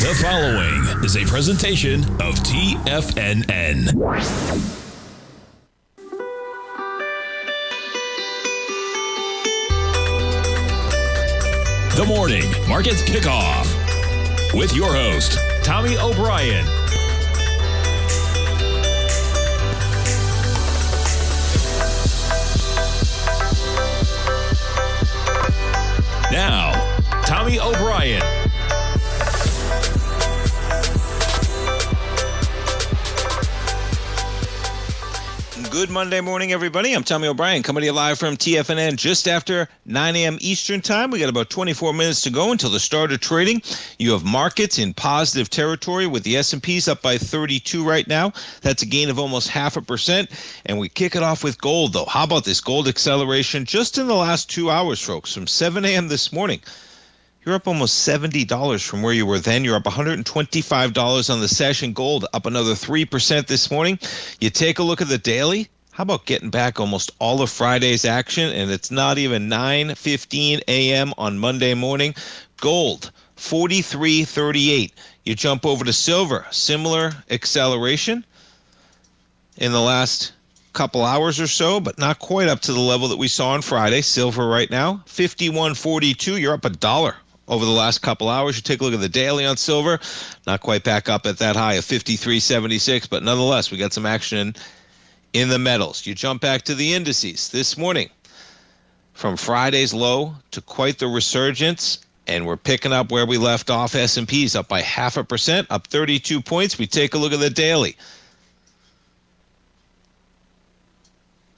The following is a presentation of TFNN. The Morning Market Kickoff with your host, Tommy O'Brien. Now, Tommy O'Brien. Good Monday morning, everybody. I'm Tommy O'Brien, coming to you live from TFNN just after 9 a.m. Eastern Time. We got about 24 minutes to go until the start of trading. You have markets in positive territory with the S&Ps up by 32 right now. That's a gain of almost 0.5%. And we kick it off with gold, though. How about this gold acceleration just in the last 2 hours, folks, from 7 a.m. this morning? You're up almost $70 from where you were then. You're up $125 on the session. Gold up another 3% this morning. You take a look at the daily. How about getting back almost all of Friday's action? And it's not even 9:15 a.m. on Monday morning. Gold, 43.38. You jump over to silver. Similar acceleration in the last couple hours or so, but not quite up to the level that we saw on Friday. Silver right now, 51.42. You're up $1 over the last couple hours. You take a look at the daily on silver, not quite back up at that high of 53.76, but nonetheless, we got some action in the metals. You jump back to the indices this morning. From Friday's low to quite the resurgence, and we're picking up where we left off. S&P's up by 0.5%, up 32 points. We take a look at the daily.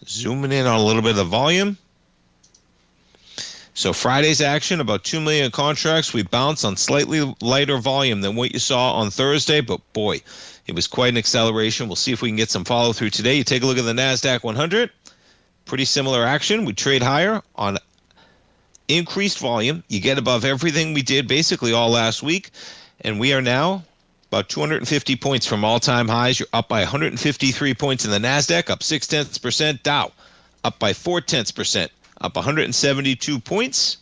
Zooming in on a little bit of the volume. So Friday's action, about 2 million contracts. We bounced on slightly lighter volume than what you saw on Thursday, but boy, it was quite an acceleration. We'll see if we can get some follow through today. You take a look at the NASDAQ 100. Pretty similar action. We trade higher on increased volume. You get above everything we did basically all last week, and we are now about 250 points from all-time highs. You're up by 153 points in the NASDAQ, up 0.6%. Dow up by 0.4%. Up 172 points.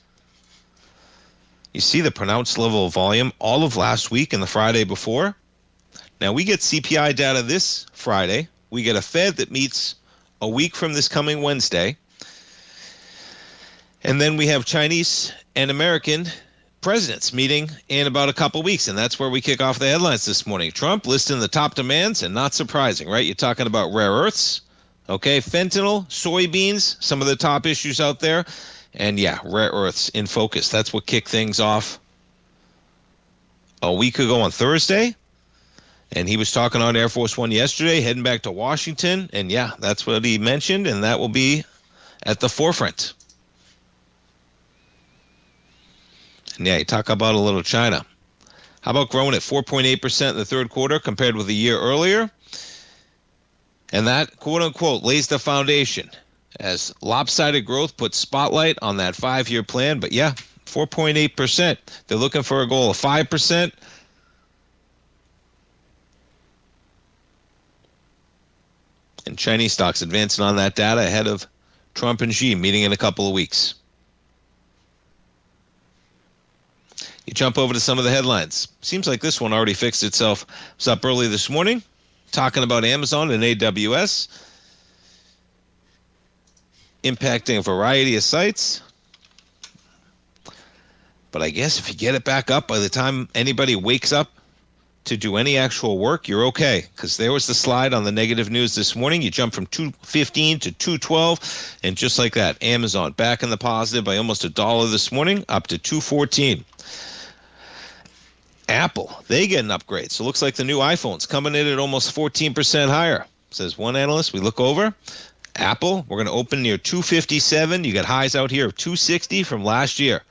You see the pronounced level of volume all of last week and the Friday before. Now we get CPI data this Friday. We get a Fed that meets a week from this coming Wednesday. And then we have Chinese and American presidents meeting in about a couple weeks, and that's where we kick off the headlines this morning. Trump listing the top demands, and not surprising, right? You're talking about rare earths. Okay, fentanyl, soybeans, some of the top issues out there. And yeah, rare earths in focus. That's what kicked things off a week ago on Thursday. And he was talking on Air Force One yesterday, heading back to Washington. And yeah, that's what he mentioned, and that will be at the forefront. And yeah, you talk about a little China. How about growing at 4.8% in the third quarter compared with a year earlier? And that, quote-unquote, lays the foundation as lopsided growth puts spotlight on that 5-year plan. But yeah, 4.8%. They're looking for a goal of 5%. And Chinese stocks advancing on that data ahead of Trump and Xi meeting in a couple of weeks. You jump over to some of the headlines. Seems like this one already fixed itself. It was up early this morning, talking about Amazon and AWS impacting a variety of sites. But I guess if you get it back up by the time anybody wakes up to do any actual work, you're okay. Because there was the slide on the negative news this morning. You jump from 215 to 212, and just like that, Amazon back in the positive by almost $1 this morning, up to 214. Apple, they get an upgrade. So it looks like the new iPhone's coming in at almost 14% higher. Says one analyst. We look over. Apple, we're going to open near 257. You got highs out here of 260 from last year.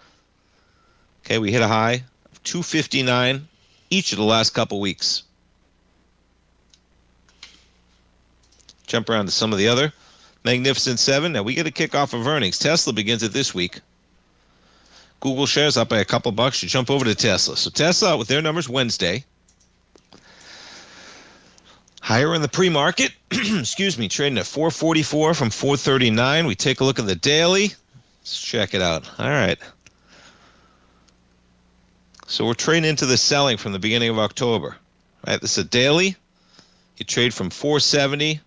Okay, we hit a high of 259 each of the last couple weeks. Jump around to some of the other Magnificent Seven. Now we get a kickoff of earnings. Tesla begins it this week. Google shares up by a couple bucks. You jump over to Tesla. So Tesla out with their numbers Wednesday. Higher in the pre-market. Excuse me, trading at 444 from 439. We take a look at the daily. Let's check it out. All right. So we're trading into the selling from the beginning of October. Right? This is a daily. You trade from 470,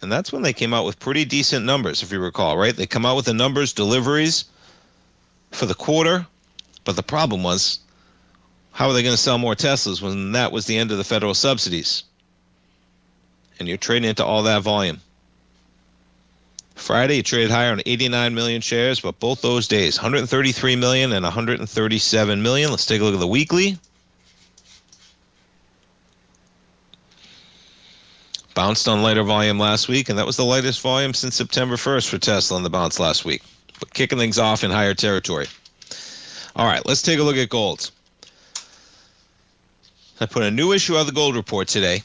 and that's when they came out with pretty decent numbers, if you recall, right? They come out with the numbers, deliveries for the quarter, but the problem was, how are they going to sell more Teslas when that was the end of the federal subsidies? And you're trading into all that volume. Friday, you traded higher on 89 million shares, but both those days, 133 million and 137 million. Let's take a look at the weekly. Bounced on lighter volume last week, and that was the lightest volume since September 1st for Tesla on the bounce last week. But kicking things off in higher territory. All right, let's take a look at gold. I put a new issue of the gold report today.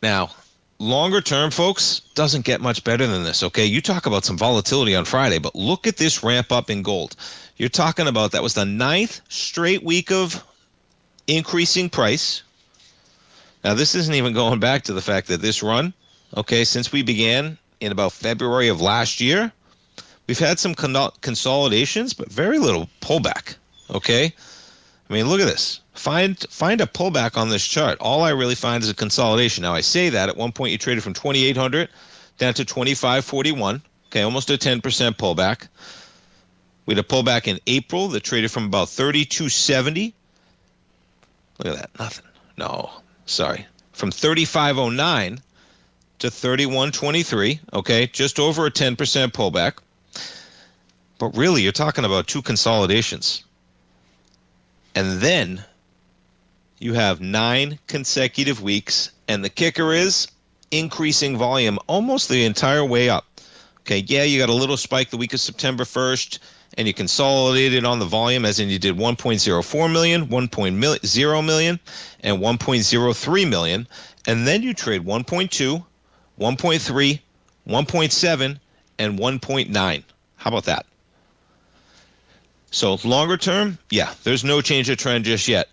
Now, longer term, folks, doesn't get much better than this, okay? You talk about some volatility on Friday, but look at this ramp up in gold. You're talking about that was the 9th straight week of increasing price. Now, this isn't even going back to the fact that this run, okay, since we began in about February of last year, we've had some consolidations, but very little pullback, okay? I mean, look at this. Find a pullback on this chart. All I really find is a consolidation. Now, I say that at one point you traded from 2,800 down to 2,541, okay, almost a 10% pullback. We had a pullback in April that traded from about 3,270. Look at that, nothing. No. Sorry, from 3509 to 3123, okay, just over a 10% pullback. But really, you're talking about two consolidations. And then you have 9 consecutive weeks, and the kicker is increasing volume almost the entire way up. Okay, yeah, you got a little spike the week of September 1st, and you consolidated on the volume, as in you did 1.04 million, 1.0 million, and 1.03 million, and then you trade 1.2, 1.3, 1.7, and 1.9. How about that? So longer term, yeah, there's no change of trend just yet.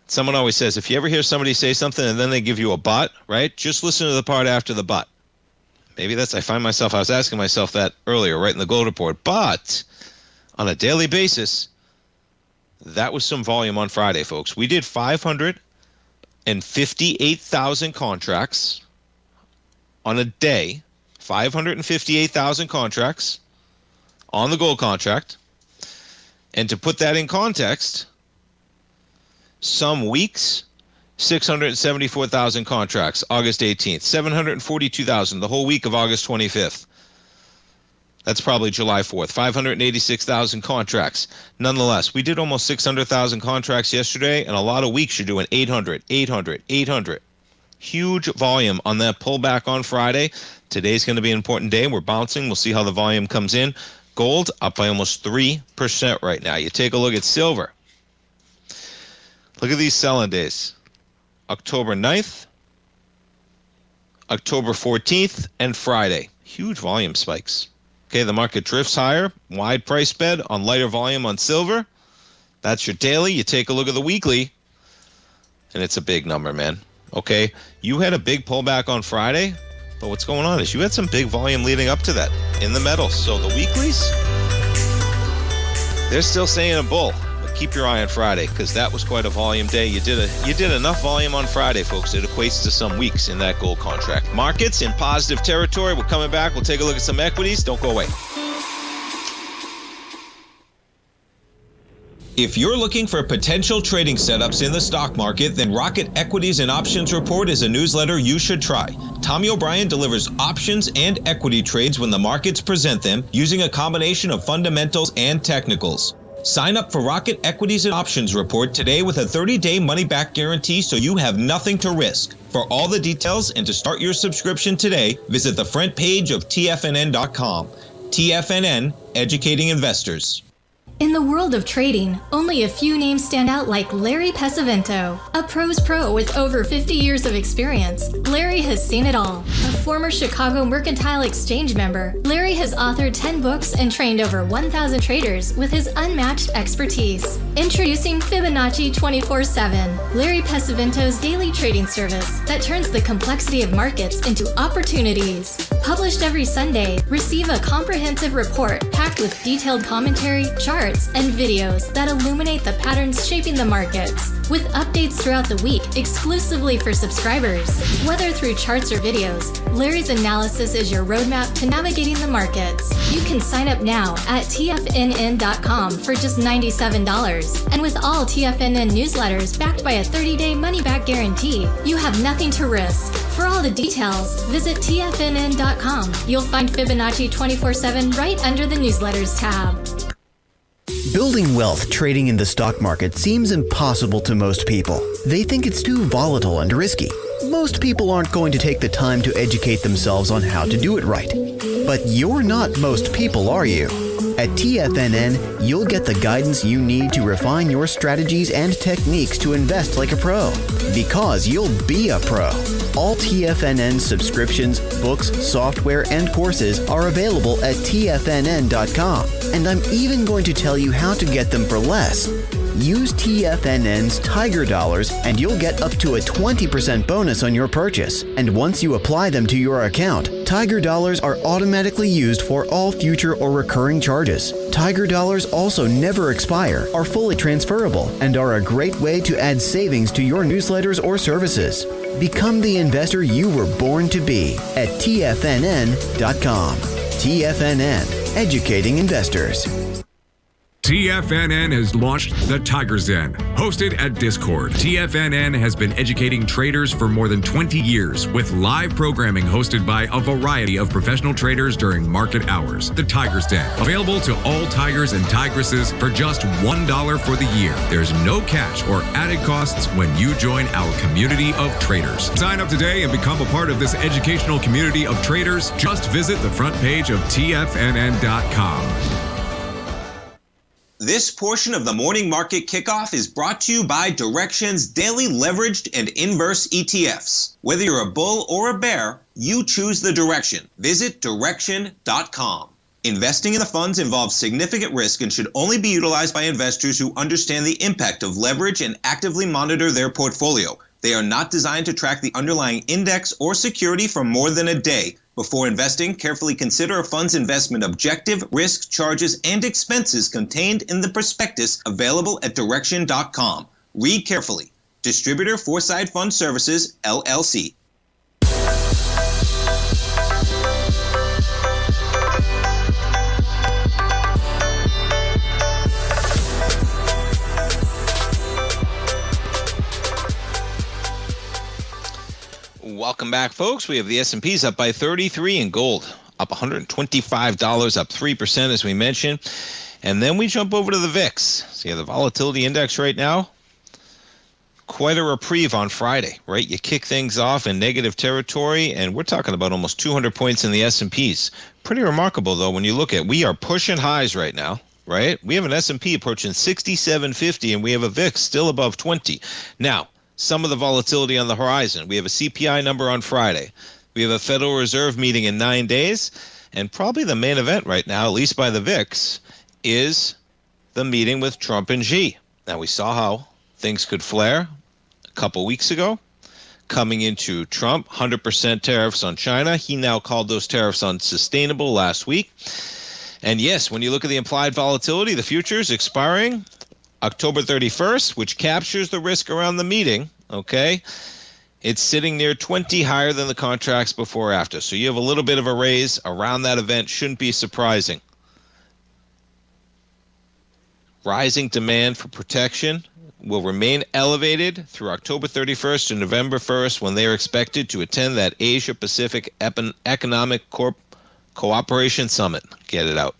Someone always says, if you ever hear somebody say something and then they give you a but, right, just listen to the part after the but. Maybe I was asking myself that earlier, right in the gold report. But on a daily basis, that was some volume on Friday, folks. We did 558,000 contracts on a day, 558,000 contracts on the gold contract. And to put that in context, some weeks, 674,000 contracts, August 18th, 742,000 the whole week of August 25th. That's probably July 4th, 586,000 contracts. Nonetheless, we did almost 600,000 contracts yesterday, and a lot of weeks you're doing 800, 800, 800. Huge volume on that pullback on Friday. Today's going to be an important day. We're bouncing. We'll see how the volume comes in. Gold up by almost 3% right now. You take a look at silver. Look at these selling days. October 9th, October 14th, and Friday. Huge volume spikes. Okay, the market drifts higher, wide price bed on lighter volume on silver. That's your daily. You take a look at the weekly, and it's a big number, man. Okay, you had a big pullback on Friday, but what's going on is you had some big volume leading up to that in the metals. So the weeklies, they're still staying a bull. Keep your eye on Friday, because that was quite a volume day. You did enough volume on Friday, folks. It equates to some weeks in that gold contract. Markets in positive territory. We're coming back. We'll take a look at some equities. Don't go away. If you're looking for potential trading setups in the stock market, then Rocket Equities and Options Report is a newsletter you should try. Tommy O'Brien delivers options and equity trades when the markets present them, using a combination of fundamentals and technicals. Sign up for Rocket Equities and Options Report today with a 30-day money-back guarantee, so you have nothing to risk. For all the details and to start your subscription today, visit the front page of TFNN.com. TFNN, educating investors. In the world of trading, only a few names stand out like Larry Pesavento. A pro's pro with over 50 years of experience, Larry has seen it all. A former Chicago Mercantile Exchange member, Larry has authored 10 books and trained over 1,000 traders with his unmatched expertise. Introducing Fibonacci 24/7, Larry Pesavento's daily trading service that turns the complexity of markets into opportunities. Published every Sunday, receive a comprehensive report packed with detailed commentary, charts, and videos that illuminate the patterns shaping the markets, with updates throughout the week exclusively for subscribers. Whether through charts or videos, Larry's analysis is your roadmap to navigating the markets. You can sign up now at TFNN.com for just $97. And with all TFNN newsletters backed by a 30-day money-back guarantee, you have nothing to risk. For all the details, visit TFNN.com. You'll find Fibonacci 24/7 right under the newsletters tab. Building wealth trading in the stock market seems impossible to most people. They think it's too volatile and risky. Most people aren't going to take the time to educate themselves on how to do it right. But you're not most people, are you? At TFNN, you'll get the guidance you need to refine your strategies and techniques to invest like a pro. Because you'll be a pro. All TFNN subscriptions, books, software, and courses are available at TFNN.com. And I'm even going to tell you how to get them for less. Use TFNN's Tiger Dollars and you'll get up to a 20% bonus on your purchase. And once you apply them to your account, Tiger Dollars are automatically used for all future or recurring charges. Tiger Dollars also never expire, are fully transferable, and are a great way to add savings to your newsletters or services. Become the investor you were born to be at TFNN.com. TFNN, educating investors. TFNN has launched the Tiger's Den. Hosted at Discord, TFNN has been educating traders for more than 20 years with live programming hosted by a variety of professional traders during market hours. The Tiger's Den, available to all tigers and tigresses for just $1 for the year. There's no catch or added costs when you join our community of traders. Sign up today and become a part of this educational community of traders. Just visit the front page of TFNN.com. This portion of the Morning Market Kickoff is brought to you by Direxion's daily leveraged and inverse ETFs. Whether you're a bull or a bear, you choose the direction. Visit Direxion.com. Investing in the funds involves significant risk and should only be utilized by investors who understand the impact of leverage and actively monitor their portfolio. They are not designed to track the underlying index or security for more than a day. Before investing, carefully consider a fund's investment objective, risk, charges, and expenses contained in the prospectus available at Direxion.com. Read carefully. Distributor Foreside Fund Services, LLC. Welcome back, folks. We have the S&Ps up by 33 and gold up $125, up 3% as we mentioned. And then we jump over to the VIX. So you have the volatility index right now. Quite a reprieve on Friday, right? You kick things off in negative territory, and we're talking about almost 200 points in the S&Ps. Pretty remarkable, though, when you look at we are pushing highs right now, right? We have an S&P approaching 6750, and we have a VIX still above 20. Now, some of the volatility on the horizon. We have a CPI number on Friday. We have a Federal Reserve meeting in 9 days. And probably the main event right now, at least by the VIX, is the meeting with Trump and Xi. Now, we saw how things could flare a couple weeks ago. Coming into Trump, 100% tariffs on China. He now called those tariffs unsustainable last week. And yes, when you look at the implied volatility, the futures expiring October 31st, which captures the risk around the meeting, okay? It's sitting near 20 higher than the contracts before or after. So you have a little bit of a raise around that event. Shouldn't be surprising. Rising demand for protection will remain elevated through October 31st to November 1st when they are expected to attend that Asia-Pacific Economic Cooperation Summit. Get it out.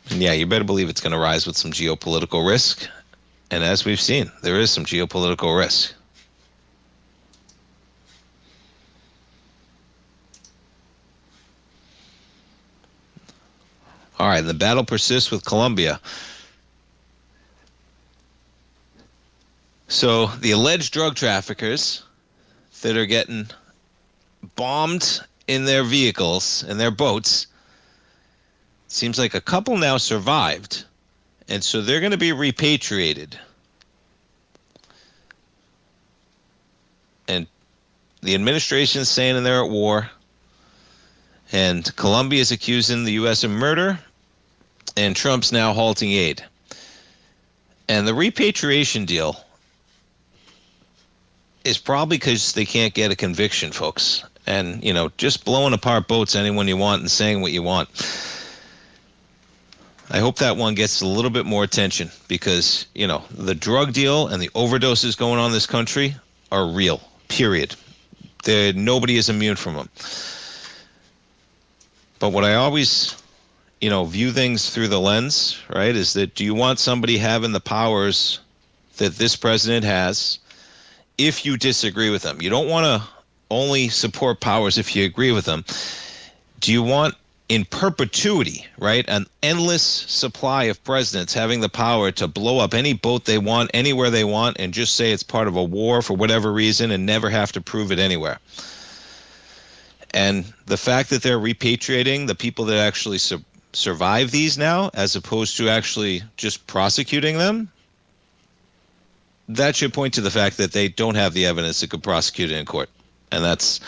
Yeah, you better believe it's going to rise with some geopolitical risk. And as we've seen, there is some geopolitical risk. All right, the battle persists with Colombia. So the alleged drug traffickers that are getting bombed in their vehicles and their boats. Seems like a couple now survived, and so they're going to be repatriated. And the administration is saying they're at war, and Colombia is accusing the U.S. of murder, and Trump's now halting aid. And the repatriation deal is probably because they can't get a conviction, folks. And, you know, just blowing apart boats anyone you want and saying what you want. I hope that one gets a little bit more attention because, you know, the drug deal and the overdoses going on in this country are real, period. Nobody is immune from them. But what I always, you know, view things through the lens, right, is that do you want somebody having the powers that this president has if you disagree with them? You don't want to only support powers if you agree with them. Do you want in perpetuity, right, an endless supply of presidents having the power to blow up any boat they want, anywhere they want, and just say it's part of a war for whatever reason and never have to prove it anywhere? And the fact that they're repatriating the people that actually survive these now, as opposed to actually just prosecuting them, that should point to the fact that they don't have the evidence that could prosecute it in court. And that's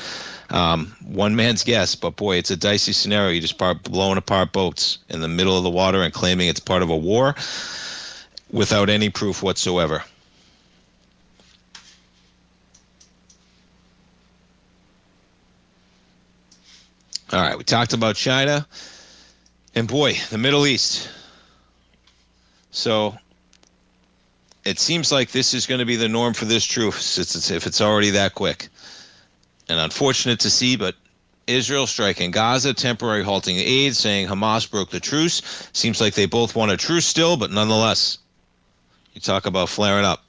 one man's guess, but boy, it's a dicey scenario. You just start blowing apart boats in the middle of the water and claiming it's part of a war without any proof whatsoever. All right, we talked about China, and boy, the Middle East. So it seems like this is going to be the norm for this truce if it's already that quick. And unfortunate to see, but Israel striking Gaza, temporary halting aid, saying Hamas broke the truce. Seems like they both want a truce still, but nonetheless, you talk about flaring up.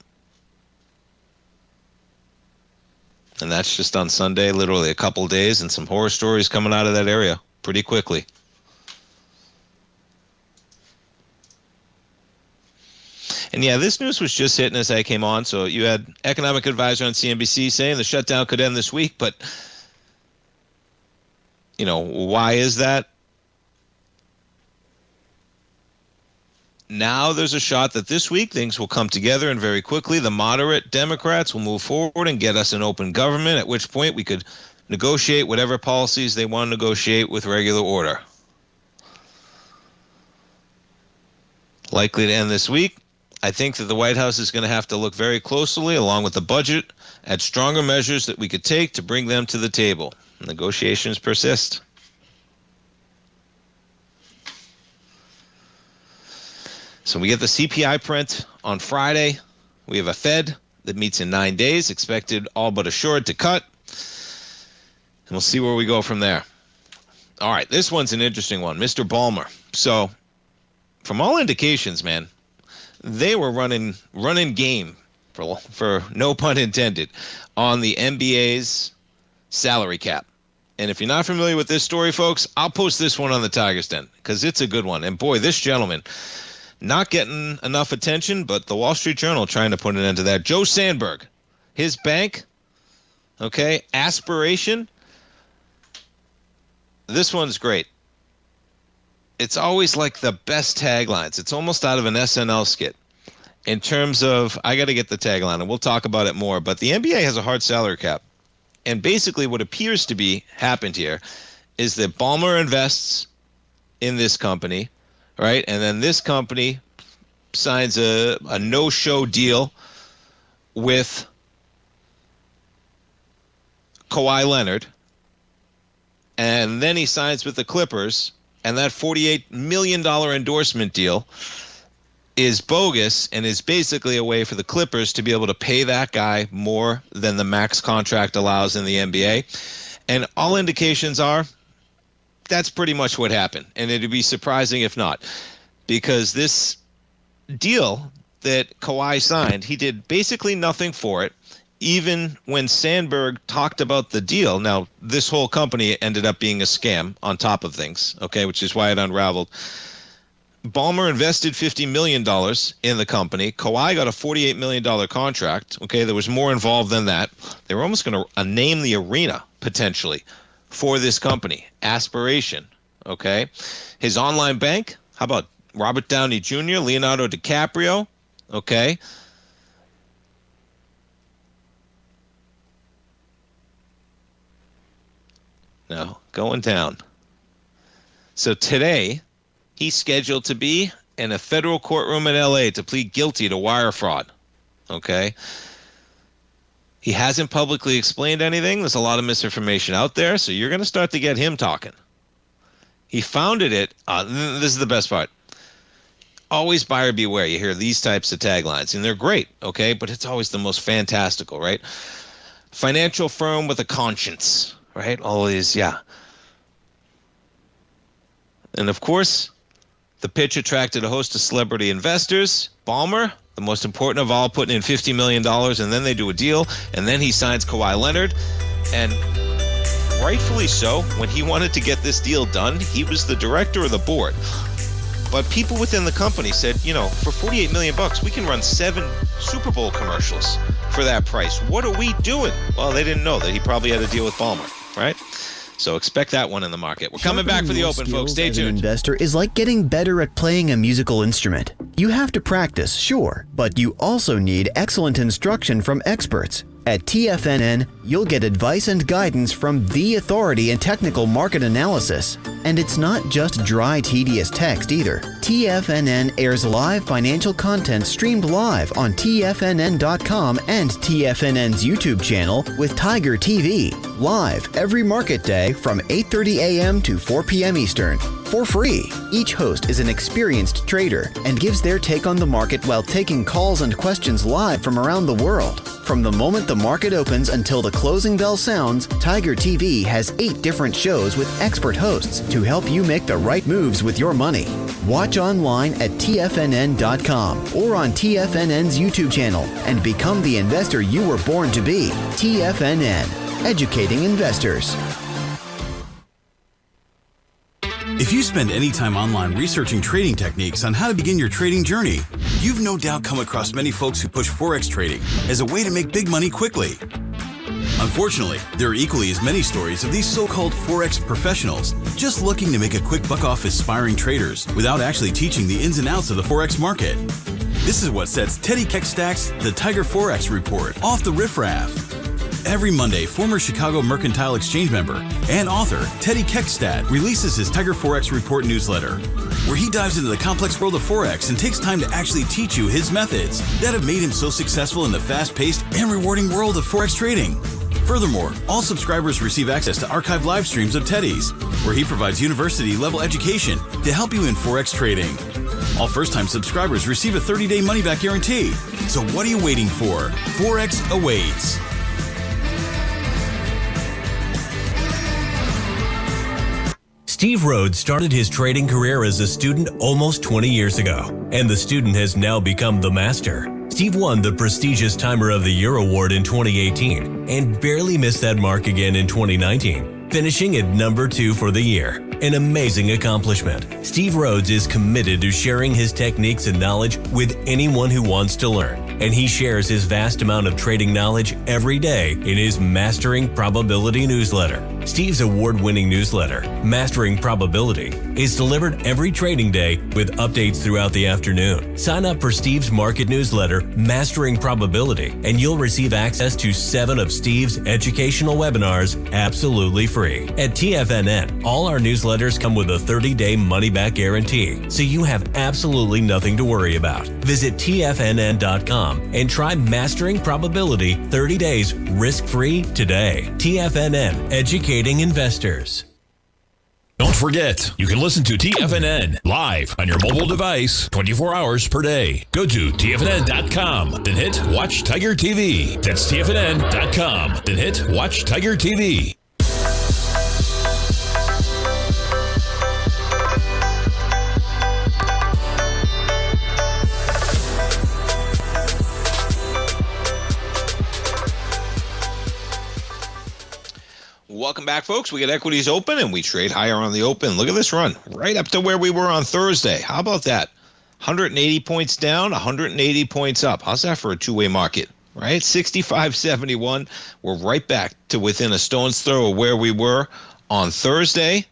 And that's just on Sunday, literally a couple days, and some horror stories coming out of that area pretty quickly. And yeah, this news was just hitting as I came on. So you had economic advisor on CNBC saying the shutdown could end this week. But, you know, why is that? Now there's a shot that this week things will come together and very quickly the moderate Democrats will move forward and get us an open government, at which point we could negotiate whatever policies they want to negotiate with regular order. Likely to end this week. I think that the White House is going to have to look very closely, along with the budget, at stronger measures that we could take to bring them to the table. Negotiations persist. So we get the CPI print on Friday. We have a Fed that meets in 9 days, expected all but assured to cut. And we'll see where we go from there. All right, this one's an interesting one. Mr. Ballmer. So from all indications, man, they were running game, for no pun intended, on the NBA's salary cap. And if you're not familiar with this story, folks, I'll post this one on the Tigers Den because it's a good one. And boy, this gentleman, not getting enough attention, but the Wall Street Journal trying to put an end to that. Joe Sandberg, his bank, okay, aspiration. This one's great. It's always like the best taglines. It's almost out of an SNL skit in terms of, I got to get the tagline, and we'll talk about it more, but the NBA has a hard salary cap. And basically what appears to be happened here is that Ballmer invests in this company, right? And then this company signs a no-show deal with Kawhi Leonard, and then he signs with the Clippers, and that $48 million endorsement deal is bogus and is basically a way for the Clippers to be able to pay that guy more than the max contract allows in the NBA. And all indications are that's pretty much what happened. And it'd be surprising if not, because this deal that Kawhi signed, he did basically nothing for it. Even when Sandberg talked about the deal, now this whole company ended up being a scam on top of things, okay, which is why it unraveled. Ballmer invested $50 million in the company. Kawhi got a $48 million contract. Okay, there was more involved than that. They were almost going to name the arena, potentially, for this company. Aspiration, okay? His online bank, how about Robert Downey Jr., Leonardo DiCaprio, okay? No, going down. So today, he's scheduled to be in a federal courtroom in L.A. to plead guilty to wire fraud, okay? He hasn't publicly explained anything. There's a lot of misinformation out there, so you're going to start to get him talking. He founded it. This is the best part. Always buyer beware. You hear these types of taglines, and they're great, okay? But it's always the most fantastical, right? Financial firm with a conscience, right? Always, yeah. And, of course, the pitch attracted a host of celebrity investors. Ballmer, the most important of all, putting in $50 million, and then they do a deal, and then he signs Kawhi Leonard. And rightfully so, when he wanted to get this deal done, he was the director of the board. But people within the company said, for $48 million, we can run 7 Super Bowl commercials for that price. What are we doing? Well, they didn't know that he probably had a deal with Ballmer, right? So expect that one in the market. We're coming back for the open, folks. Stay tuned. An investor is like getting better at playing a musical instrument. You have to practice, sure, but you also need excellent instruction from experts. At TFNN, you'll get advice and guidance from the authority in technical market analysis. And it's not just dry, tedious text either. TFNN airs live financial content streamed live on TFNN.com and TFNN's YouTube channel with Tiger TV, live every market day from 8:30 a.m. to 4 p.m. Eastern. For free. Each host is an experienced trader and gives their take on the market while taking calls and questions live from around the world. From the moment the market opens until the closing bell sounds, Tiger TV has 8 different shows with expert hosts to help you make the right moves with your money. Watch online at TFNN.com or on TFNN's YouTube channel and become the investor you were born to be. TFNN, educating investors. If you spend any time online researching trading techniques on how to begin your trading journey, you've no doubt come across many folks who push Forex trading as a way to make big money quickly. Unfortunately, there are equally as many stories of these so-called Forex professionals just looking to make a quick buck off aspiring traders without actually teaching the ins and outs of the Forex market. This is what sets Teddy Keckstack's The Tiger Forex Report off the riffraff. Every Monday, former Chicago Mercantile Exchange member and author Teddy Keckstack releases his Tiger Forex Report newsletter, where he dives into the complex world of Forex and takes time to actually teach you his methods that have made him so successful in the fast-paced and rewarding world of Forex trading. Furthermore, all subscribers receive access to archived live streams of Teddy's, where he provides university-level education to help you in Forex trading. All first-time subscribers receive a 30-day money-back guarantee. So what are you waiting for? Forex awaits. Steve Rhodes started his trading career as a student almost 20 years ago, and the student has now become the master. Steve won the prestigious Timer of the Year award in 2018 and barely missed that mark again in 2019, finishing at number 2 for the year. An amazing accomplishment. Steve Rhodes is committed to sharing his techniques and knowledge with anyone who wants to learn, and he shares his vast amount of trading knowledge every day in his Mastering Probability newsletter. Steve's award-winning newsletter, Mastering Probability, is delivered every trading day with updates throughout the afternoon. Sign up for Steve's market newsletter, Mastering Probability, and you'll receive access to 7 of Steve's educational webinars absolutely free. At TFNN, all our newsletters come with a 30-day money-back guarantee, so you have absolutely nothing to worry about. Visit TFNN.com and try Mastering Probability 30 days risk-free today. TFNN, educating investors. Don't forget, you can listen to TFNN live on your mobile device 24 hours per day. Go to TFNN.com, then hit Watch Tiger TV. That's TFNN.com, then hit Watch Tiger TV. Welcome back, folks. We got equities open, and we trade higher on the open. Look at this run, right up to where we were on Thursday. How about that? 180 points down, 180 points up. How's that for a two-way market, right? 65.71. We're right back to within a stone's throw of where we were on Thursday.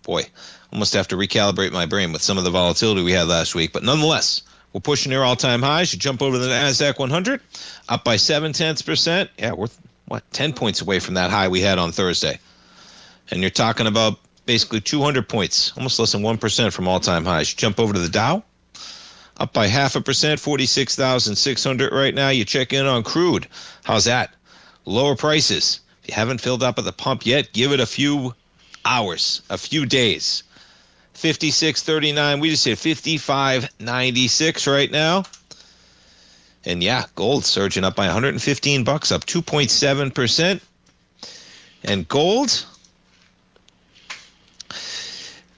Boy, almost have to recalibrate my brain with some of the volatility we had last week. But nonetheless, we're pushing near all-time highs. You jump over to the NASDAQ 100, up by 0.7%. Yeah, we're, 10 points away from that high we had on Thursday. And you're talking about basically 200 points, almost less than 1% from all-time highs. You jump over to the Dow, up by 0.5%, 46,600 right now. You check in on crude. How's that? Lower prices. If you haven't filled up at the pump yet, give it a few hours, a few days. 56.39. We just hit 55.96 right now. And yeah, gold surging up by 115 bucks, up 2.7%. And gold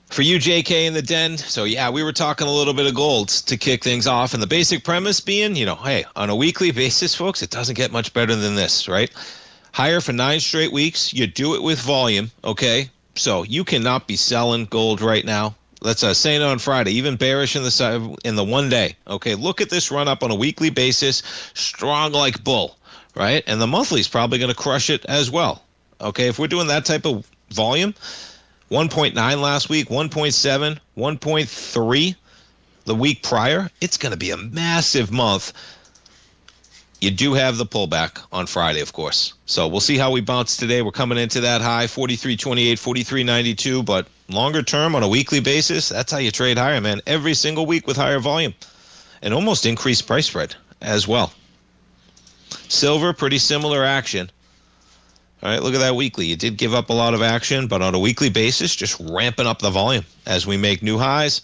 for you, JK, in the den. So yeah, we were talking a little bit of gold to kick things off, and the basic premise being, hey, on a weekly basis, folks, it doesn't get much better than this, right? Higher for 9 straight weeks. You do it with volume, okay? So you cannot be selling gold right now. Let's say it on Friday, even bearish in the one day. Okay, look at this run up on a weekly basis, strong like bull, right? And the monthly is probably going to crush it as well. Okay, if we're doing that type of volume, 1.9 last week, 1.7, 1.3 the week prior, it's going to be a massive month. You do have the pullback on Friday, of course. So we'll see how we bounce today. We're coming into that high, 43.28, 43.92. But longer term, on a weekly basis, that's how you trade higher, man. Every single week with higher volume. And almost increased price spread as well. Silver, pretty similar action. All right, look at that weekly. You did give up a lot of action, but on a weekly basis, just ramping up the volume as we make new highs.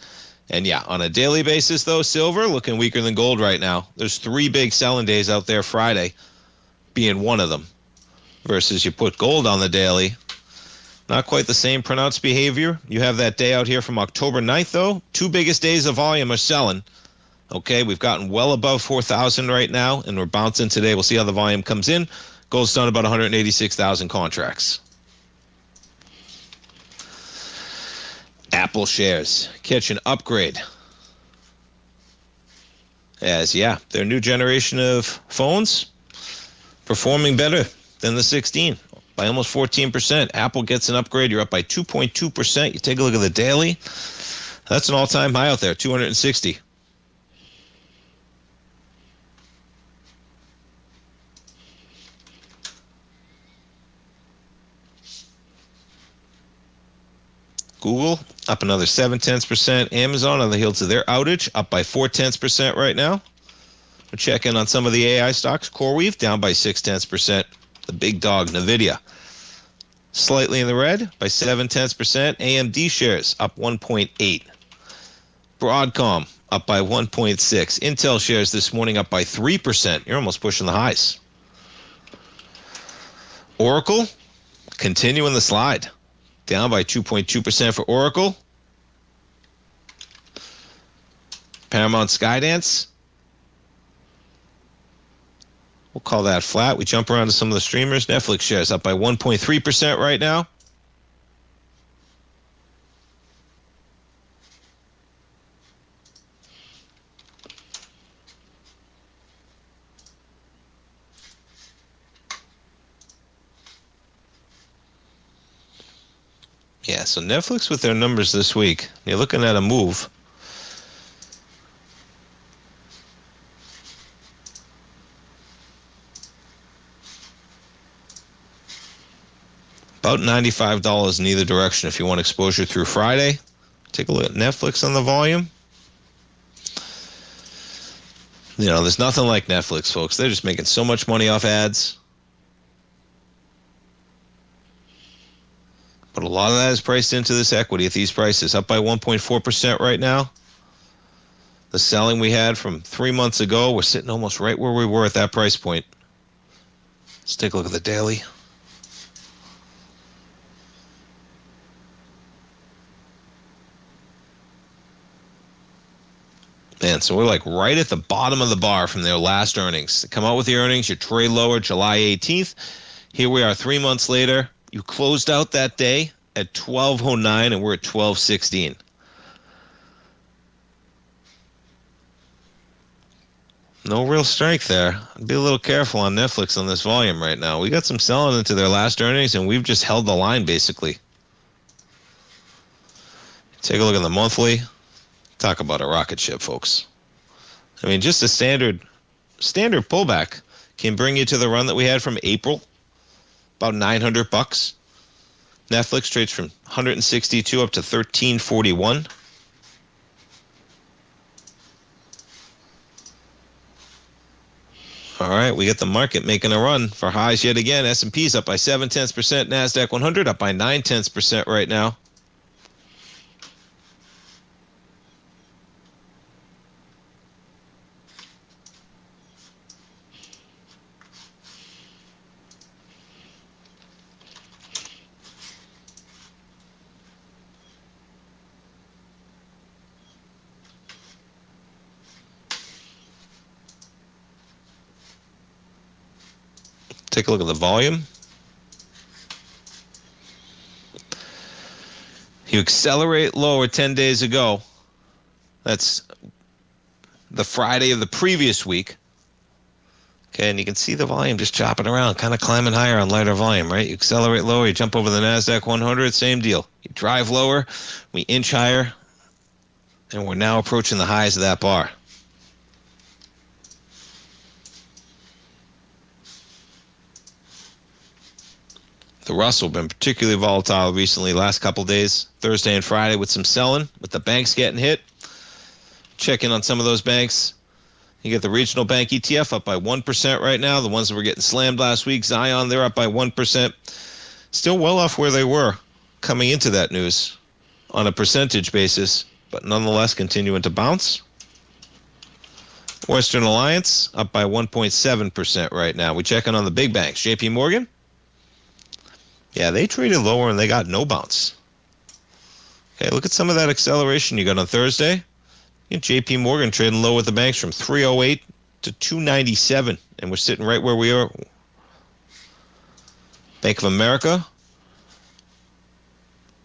And yeah, on a daily basis, though, silver looking weaker than gold right now. There's 3 big selling days out there, Friday being one of them. Versus you put gold on the daily. Not quite the same pronounced behavior. You have that day out here from October 9th, though. 2 biggest days of volume are selling. Okay, we've gotten well above 4,000 right now, and we're bouncing today. We'll see how the volume comes in. Gold's done about 186,000 contracts. Apple shares catch an upgrade as, yeah, their new generation of phones performing better than the 16 by almost 14%. Apple gets an upgrade. You're up by 2.2%. You take a look at the daily. That's an all-time high out there, 260. Google up another 0.7%. Amazon on the heels of their outage up by 0.4% right now. We're checking on some of the AI stocks. CoreWeave down by 0.6%. The big dog Nvidia slightly in the red by 0.7%. AMD shares up 1.8. Broadcom up by 1.6. Intel shares this morning up by 3%. You're almost pushing the highs. Oracle continuing the slide. Down by 2.2% for Oracle. Paramount Skydance. We'll call that flat. We jump around to some of the streamers. Netflix shares up by 1.3% right now. Yeah, so Netflix with their numbers this week, you're looking at a move. About $95 in either direction if you want exposure through Friday. Take a look at Netflix on the volume. There's nothing like Netflix, folks. They're just making so much money off ads. But a lot of that is priced into this equity at these prices, up by 1.4% right now. The selling we had from 3 months ago, we're sitting almost right where we were at that price point. Let's take a look at the daily. Man, so we're like right at the bottom of the bar from their last earnings. They come out with the earnings, you trade lower July 18th. Here we are 3 months later. You closed out that day at 12.09 and we're at 12.16. No real strength there. I'd be a little careful on Netflix on this volume right now. We got some selling into their last earnings, and we've just held the line, basically. Take a look at the monthly. Talk about a rocket ship, folks. I mean, just a standard pullback can bring you to the run that we had from April, about $900. Netflix trades from 162 up to 1341. All right, we get the market making a run for highs yet again. S&P's up by 0.7%. NASDAQ 100 up by 0.9% right now. Take a look at the volume. You accelerate lower 10 days ago. That's the Friday of the previous week. Okay, and you can see the volume just chopping around, kind of climbing higher on lighter volume, right? You accelerate lower, you jump over the NASDAQ 100, same deal. You drive lower, we inch higher, and we're now approaching the highs of that bar. The Russell been particularly volatile recently, last couple days, Thursday and Friday with some selling, with the banks getting hit. Check in on some of those banks. You get the regional bank ETF up by 1% right now. The ones that were getting slammed last week, Zion, they're up by 1%. Still well off where they were coming into that news on a percentage basis, but nonetheless continuing to bounce. Western Alliance up by 1.7% right now. We check in on the big banks. JP Morgan. Yeah, they traded lower and they got no bounce. Okay, look at some of that acceleration you got on Thursday. JP Morgan trading low with the banks from 308 to 297, and we're sitting right where we are. Bank of America,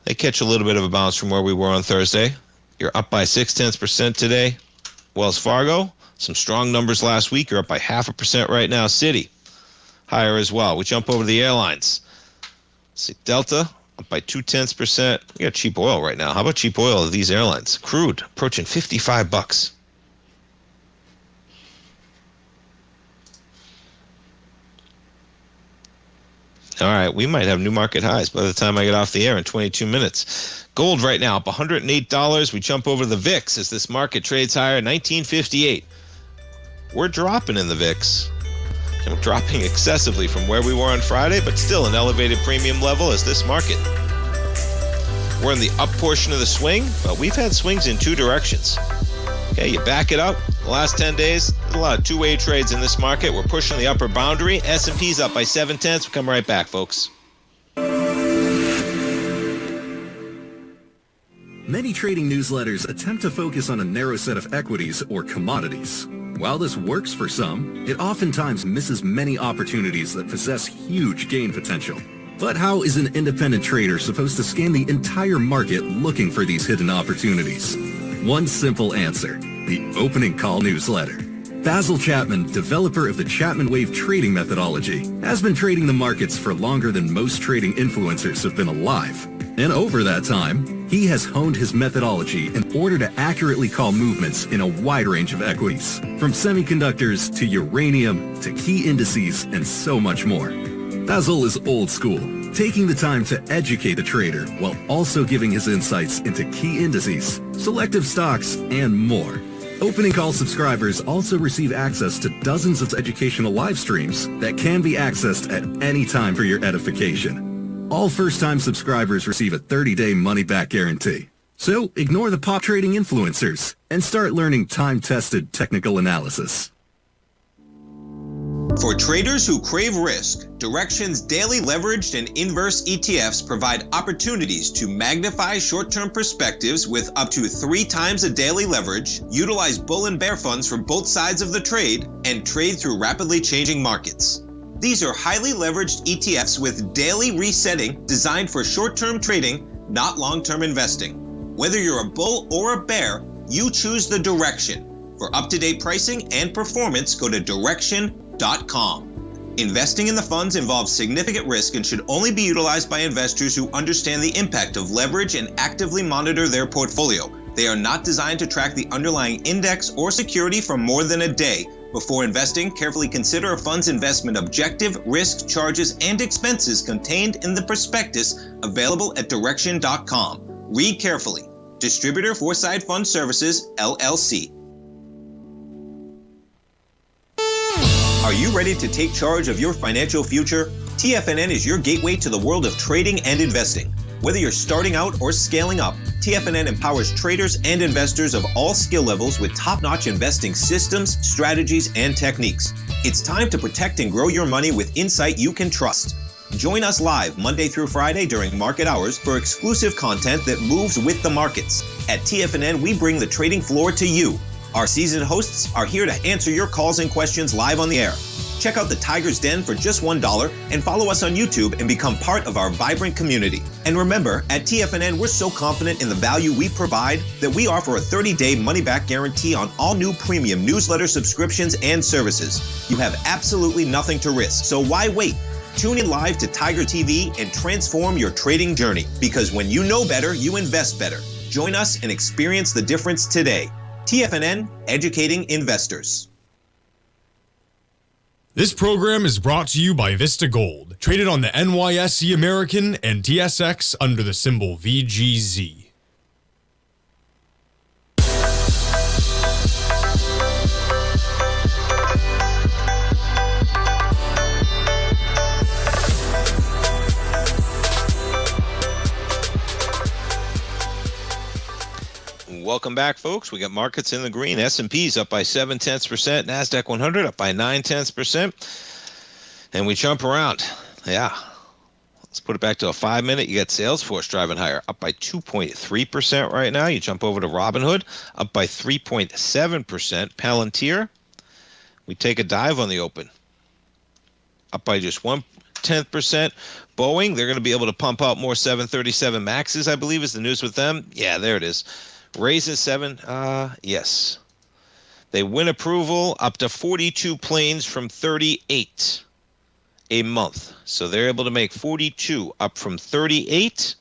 they catch a little bit of a bounce from where we were on Thursday. You're up by 0.6% today. Wells Fargo, some strong numbers last week. You're up by 0.5% right now. Citi, higher as well. We jump over to the airlines. See, Delta up by 0.2%. We got cheap oil right now. How about cheap oil of these airlines? Crude approaching $55. All right, we might have new market highs by the time I get off the air in 22 minutes. Gold right now up $108. We jump over the VIX as this market trades higher, 1958. We're dropping in the VIX. And we're dropping excessively from where we were on Friday, but still an elevated premium level as this market. We're in the up portion of the swing, but we've had swings in two directions. Okay, you back it up. The last 10 days, there's a lot of two-way trades in this market. We're pushing the upper boundary. S&P's up by 0.7. We'll come right back, folks. Many trading newsletters attempt to focus on a narrow set of equities or commodities. While this works for some, it oftentimes misses many opportunities that possess huge gain potential. But how is an independent trader supposed to scan the entire market looking for these hidden opportunities? One simple answer: the opening call newsletter. Basil Chapman, developer of the Chapman Wave trading methodology, has been trading the markets for longer than most trading influencers have been alive. And over that time, he has honed his methodology in order to accurately call movements in a wide range of equities, from semiconductors to uranium to key indices and so much more. Basil is old school, taking the time to educate the trader while also giving his insights into key indices, selective stocks, and more. Opening call subscribers also receive access to dozens of educational live streams that can be accessed at any time for your edification. All first-time subscribers receive a 30-day money-back guarantee. So ignore the pop trading influencers and start learning time-tested technical analysis. For traders who crave risk, Direxion's daily leveraged and inverse ETFs provide opportunities to magnify short-term perspectives with up to 3 times a daily leverage, utilize bull and bear funds for both sides of the trade, and trade through rapidly changing markets. These are highly leveraged ETFs with daily resetting designed for short-term trading, not long-term investing. Whether you're a bull or a bear, you choose the Direxion. For up-to-date pricing and performance, go to Direxion.com. Investing in the funds involves significant risk and should only be utilized by investors who understand the impact of leverage and actively monitor their portfolio. They are not designed to track the underlying index or security for more than a day. Before investing, carefully consider a fund's investment objective, risk, charges, and expenses contained in the prospectus available at Direxion.com. Read carefully. Distributor Foreside Fund Services, LLC. Are you ready to take charge of your financial future? TFNN is your gateway to the world of trading and investing. Whether you're starting out or scaling up, TFNN empowers traders and investors of all skill levels with top-notch investing systems, strategies, and techniques. It's time to protect and grow your money with insight you can trust. Join us live Monday through Friday during market hours for exclusive content that moves with the markets. At TFNN, we bring the trading floor to you. Our seasoned hosts are here to answer your calls and questions live on the air. Check out the Tiger's Den for just $1 and follow us on YouTube and become part of our vibrant community. And remember, at TFNN, we're so confident in the value we provide that we offer a 30-day money-back guarantee on all new premium newsletter subscriptions and services. You have absolutely nothing to risk, so why wait? Tune in live to Tiger TV and transform your trading journey, because when you know better, you invest better. Join us and experience the difference today. TFNN, educating investors. This program is brought to you by Vista Gold, traded on the NYSE American and TSX under the symbol VGZ. Welcome back, folks. We got markets in the green. S&P's up by 0.7%. NASDAQ 100 up by 0.9%. And we jump around. Yeah. Let's put it back to a 5-minute. You got Salesforce driving higher, up by 2.3% right now. You jump over to Robinhood, up by 3.7%. Palantir, we take a dive on the open, up by just 0.1%. Boeing, they're going to be able to pump out more 737 Maxes, I believe, is the news with them. Yeah, there it is. Raises 7, yes. They win approval up to 42 planes from 38 a month. So they're able to make 42 up from 38.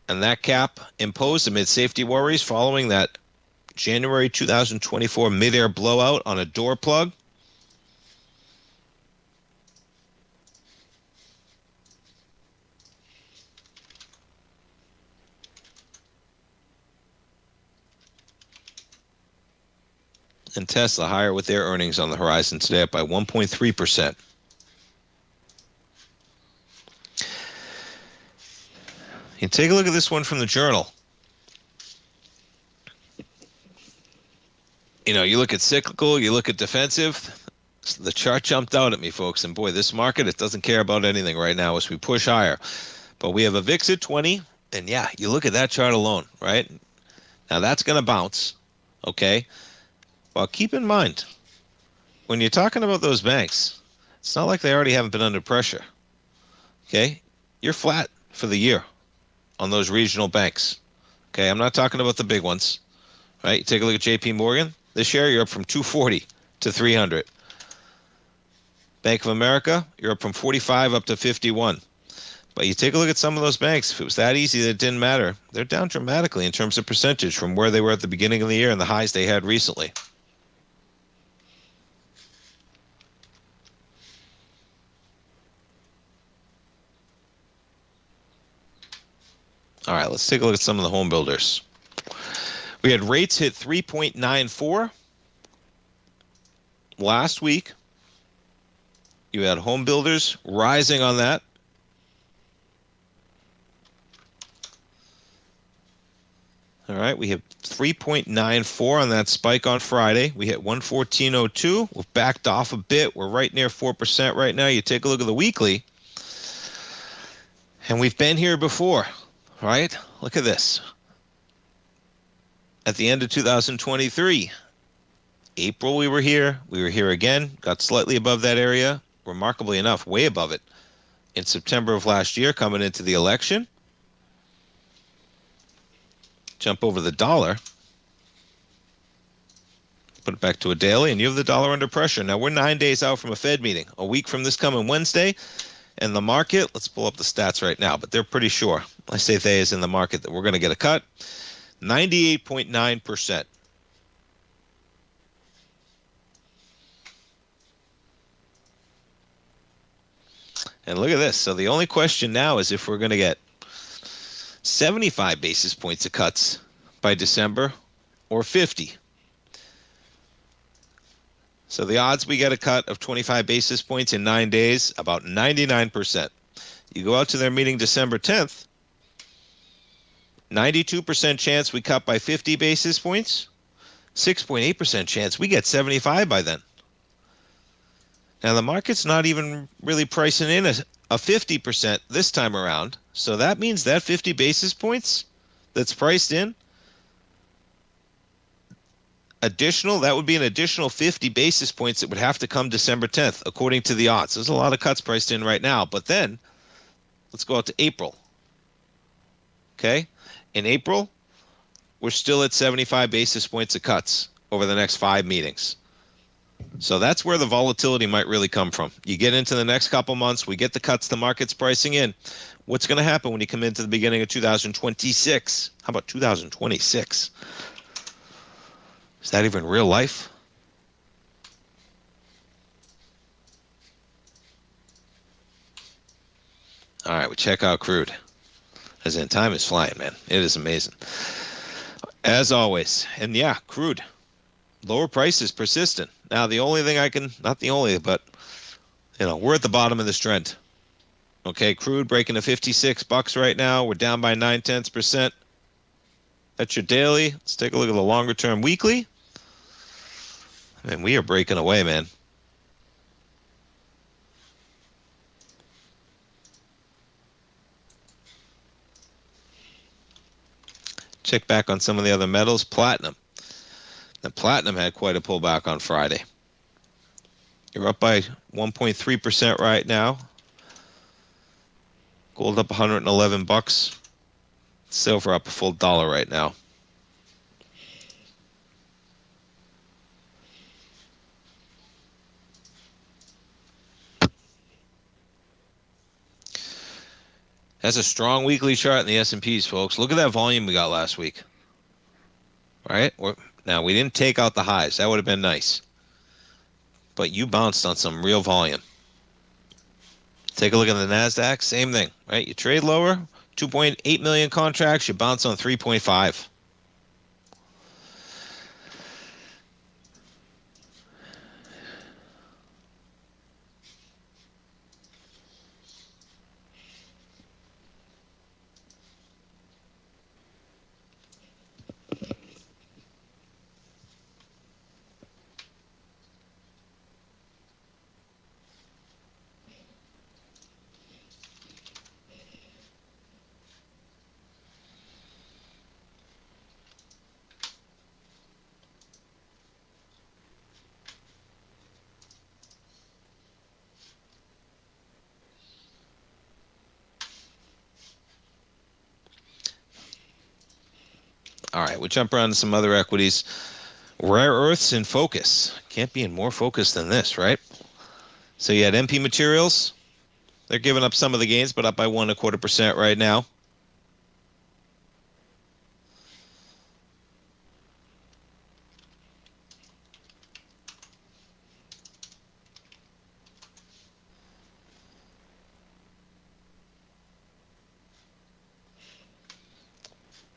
And that cap imposed amid safety worries following that January 2024 mid-air blowout on a door plug. And Tesla higher with their earnings on the horizon today, up by 1.3%. You take a look at this one from the Journal. You know, you look at cyclical, you look at defensive. The chart jumped out at me, folks. And boy, this market, it doesn't care about anything right now as we push higher. But we have a VIX at 20. And yeah, you look at that chart alone, right? Now that's going to bounce, okay? Well, keep in mind, when you're talking about those banks, it's not like they already haven't been under pressure. Okay? You're flat for the year on those regional banks. Okay? I'm not talking about the big ones. Right? You take a look at JP Morgan. This year, you're up from 240 to 300. Bank of America, you're up from 45 up to 51. But you take a look at some of those banks, if it was that easy that it didn't matter, they're down dramatically in terms of percentage from where they were at the beginning of the year and the highs they had recently. All right, let's take a look at some of the home builders. We had rates hit 3.94 last week. You had home builders rising on that. All right, we hit 3.94 on that spike on Friday. We hit 114.02. We've backed off a bit. We're right near 4% right now. You take a look at the weekly, and we've been here before, right? Look at this. At the end of 2023, April we were here again, got slightly above that area, remarkably enough, way above it. In September of last year, coming into the election, jump over the dollar, put it back to a daily, and you have the dollar under pressure. Now, we're 9 days out from a Fed meeting, a week from this coming Wednesday, and the market, let's pull up the stats right now, but they're pretty sure. I say they is in the market that we're going to get a cut. 98.9%. And look at this. So the only question now is if we're going to get 75 basis points of cuts by December or 50. So the odds we get a cut of 25 basis points in 9 days, about 99%. You go out to their meeting December 10th, 92% chance we cut by 50 basis points, 6.8% chance we get 75 by then. Now, the market's not even really pricing in a 50% this time around. So that means that 50 basis points that's priced in, that would be an additional 50 basis points that would have to come December 10th, according to the odds. There's a lot of cuts priced in right now. But then, let's go out to April. Okay? In April, we're still at 75 basis points of cuts over the next 5 meetings. So that's where the volatility might really come from. You get into the next couple months, we get the cuts the market's pricing in. What's going to happen when you come into the beginning of 2026? How about 2026? Is that even real life? All right, we check out crude. As in, time is flying, man. It is amazing. As always. And yeah, crude. Lower prices persistent. Now, the only thing not the only, but, we're at the bottom of this trend. Okay, crude breaking to $56 right now. We're down by 0.9%. That's your daily. Let's take a look at the longer term weekly. And we are breaking away, man. Check back on some of the other metals. Platinum. The platinum had quite a pullback on Friday. You're up by 1.3% right now. Gold up $111. Silver up a full $1 right now. That's a strong weekly chart in the S&Ps, folks. Look at that volume we got last week. All right? Now, we didn't take out the highs. That would have been nice. But you bounced on some real volume. Take a look at the NASDAQ. Same thing, right? You trade lower, 2.8 million contracts. You bounce on 3.5. All right, we'll jump around to some other equities. Rare earths in focus. Can't be in more focus than this, right? So you had MP Materials. They're giving up some of the gains, but up by 1.25% right now.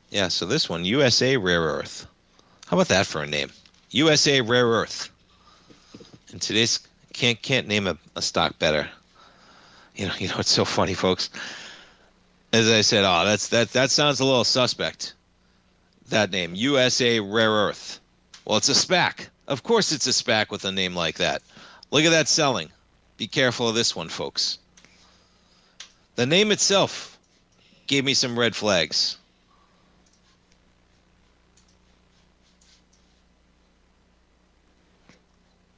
Yeah, so this one, USA Rare Earth. How about that for a name? USA Rare Earth. And today's can't name a stock better. You know, it's so funny, folks. As I said, that sounds a little suspect. that name, USA Rare Earth. Well, it's a SPAC. Of course it's a SPAC with a name like that. Look at that selling. Be careful of this one, folks. The name itself gave me some red flags.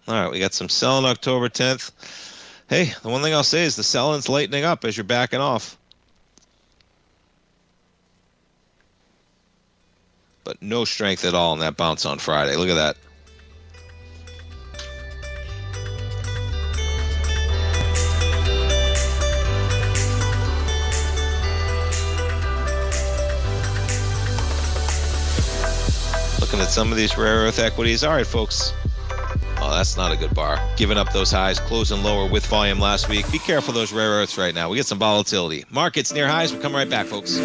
All right, we got some selling October 10th. Hey, the one thing I'll say is the selling's lightening up as you're backing off. But no strength at all in that bounce on Friday. Look at that. Looking at some of these rare earth equities. All right, folks. Oh, that's not a good bar. Giving up those highs, closing lower with volume last week. Be careful of those rare earths right now. We get some volatility. Markets near highs. We'll come right back, folks.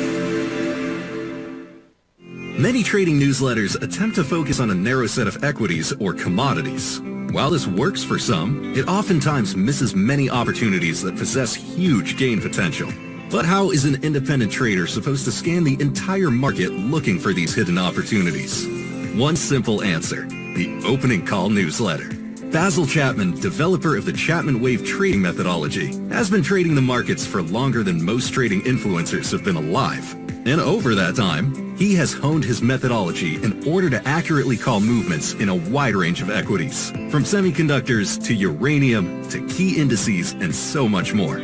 Many trading newsletters attempt to focus on a narrow set of equities or commodities. While this works for some, it oftentimes misses many opportunities that possess huge gain potential. But how is an independent trader supposed to scan the entire market looking for these hidden opportunities? One simple answer: the opening call newsletter. Basil Chapman, developer of the Chapman Wave trading methodology, has been trading the markets for longer than most trading influencers have been alive. And over that time, he has honed his methodology in order to accurately call movements in a wide range of equities, from semiconductors to uranium to key indices and so much more.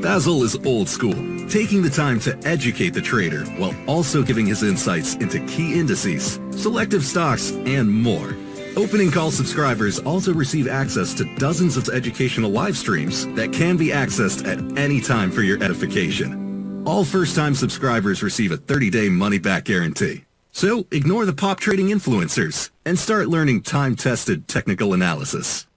Basil is old school, taking the time to educate the trader while also giving his insights into key indices, selective stocks, and more. Opening call subscribers also receive access to dozens of educational live streams that can be accessed at any time for your edification. All first-time subscribers receive a 30-day money-back guarantee. So ignore the pop trading influencers and start learning time-tested technical analysis.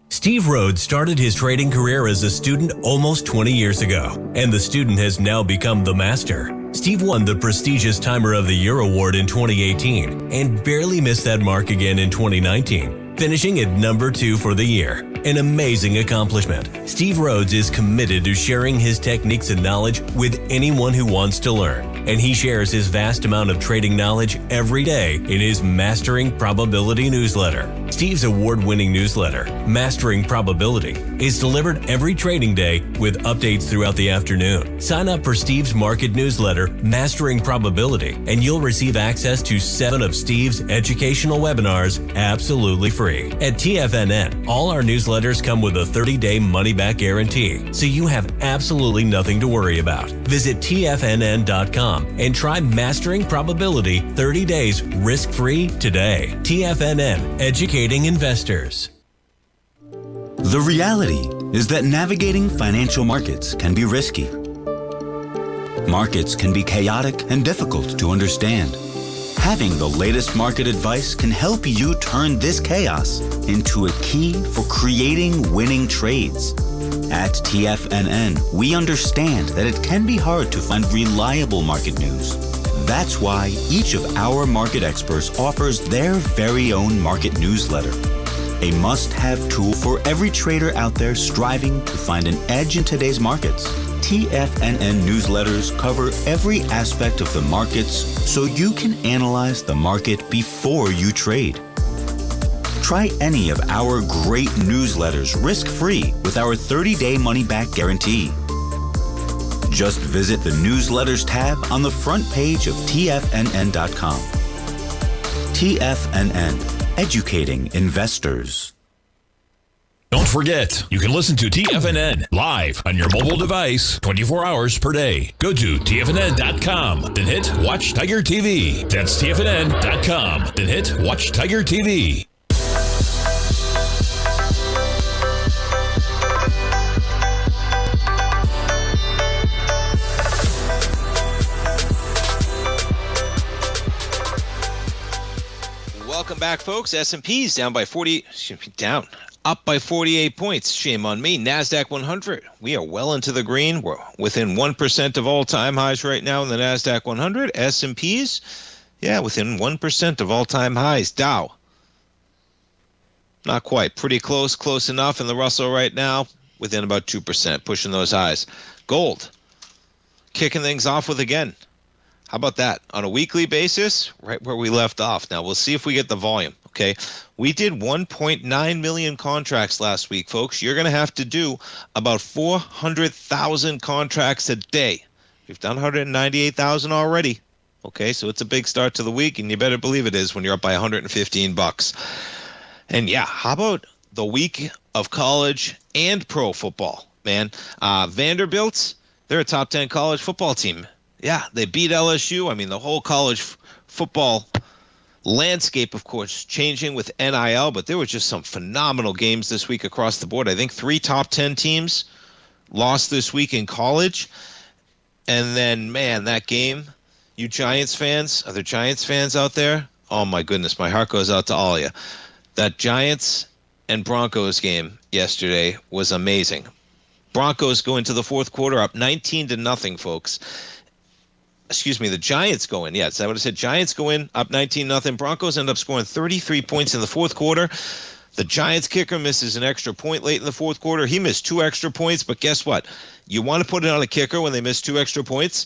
Steve Rhodes started his trading career as a student almost 20 years ago, and the student has now become the master. Steve won the prestigious Timer of the Year award in 2018 and barely missed that mark again in 2019, finishing at number 2 for the year. An amazing accomplishment. Steve Rhodes is committed to sharing his techniques and knowledge with anyone who wants to learn, and he shares his vast amount of trading knowledge every day in his Mastering Probability newsletter. Steve's award-winning newsletter, Mastering Probability, is delivered every trading day with updates throughout the afternoon. Sign up for Steve's market newsletter, Mastering Probability, and you'll receive access to 7 of Steve's educational webinars absolutely free. At TFNN, all our newsletters come with a 30-day money-back guarantee, so you have absolutely nothing to worry about. Visit TFNN.com and try Mastering Probability 30 days risk-free today. TFNN, educating investors. The reality is that navigating financial markets can be risky. Markets can be chaotic and difficult to understand. Having the latest market advice can help you turn this chaos into a key for creating winning trades. At TFNN, we understand that it can be hard to find reliable market news. That's why each of our market experts offers their very own market newsletter, a must-have tool for every trader out there striving to find an edge in today's markets. TFNN newsletters cover every aspect of the markets so you can analyze the market before you trade. Try any of our great newsletters risk-free with our 30-day money-back guarantee. Just visit the Newsletters tab on the front page of TFNN.com. TFNN, educating investors. Don't forget, you can listen to TFNN live on your mobile device 24 hours per day. Go to TFNN.com, then hit Watch Tiger TV. That's TFNN.com, then hit Watch Tiger TV. Welcome back, folks. S&P's up by 48 points. Shame on me. NASDAQ 100. We are well into the green. We're within 1% of all-time highs right now in the NASDAQ 100. S&P's, within 1% of all-time highs. Dow, not quite. Pretty close enough. And the Russell right now, within about 2%, pushing those highs. Gold, kicking things off with, again, How about that? On a weekly basis, right where we left off. Now, we'll see if we get the volume, okay? We did 1.9 million contracts last week, folks. You're going to have to do about 400,000 contracts a day. We've done 198,000 already, okay? So it's a big start to the week, and you better believe it is when you're up by $115. And, yeah, how about the week of college and pro football, man? Vanderbilt, they're a top 10 college football team. Yeah, they beat LSU. I mean, the whole college football landscape, of course, changing with NIL, but there were just some phenomenal games this week across the board. I think 3 top 10 teams lost this week in college. And then, man, that game, you Giants fans, are there Giants fans out there? Oh, my goodness, my heart goes out to all of you. That Giants and Broncos game yesterday was amazing. Broncos go into the fourth quarter up 19-0, folks. Excuse me, the Giants go in. Yes, I would have said Giants go in up 19-0. Broncos end up scoring 33 points in the fourth quarter. The Giants kicker misses an extra point late in the fourth quarter. He missed 2 extra points, but guess what? You want to put it on a kicker when they miss 2 extra points?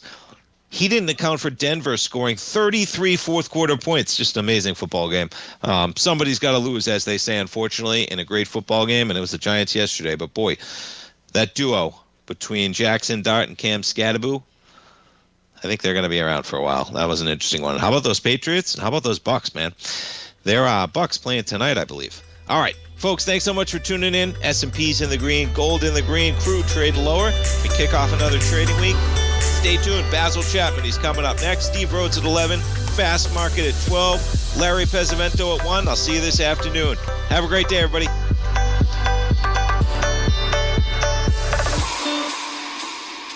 He didn't account for Denver scoring 33 fourth quarter points. Just an amazing football game. Somebody's got to lose, as they say, unfortunately, in a great football game, and it was the Giants yesterday. But boy, that duo between Jackson Dart and Cam Scadaboo, I think they're going to be around for a while. That was an interesting one. How about those Patriots? How about those Bucks, man? They're Bucks playing tonight, I believe. All right, folks, thanks so much for tuning in. S&P's in the green, gold in the green, crude trade lower. We kick off another trading week. Stay tuned. Basil Chapman, he's coming up next. Steve Rhodes at 11. Fast Market at 12. Larry Pesavento at 1. I'll see you this afternoon. Have a great day, everybody.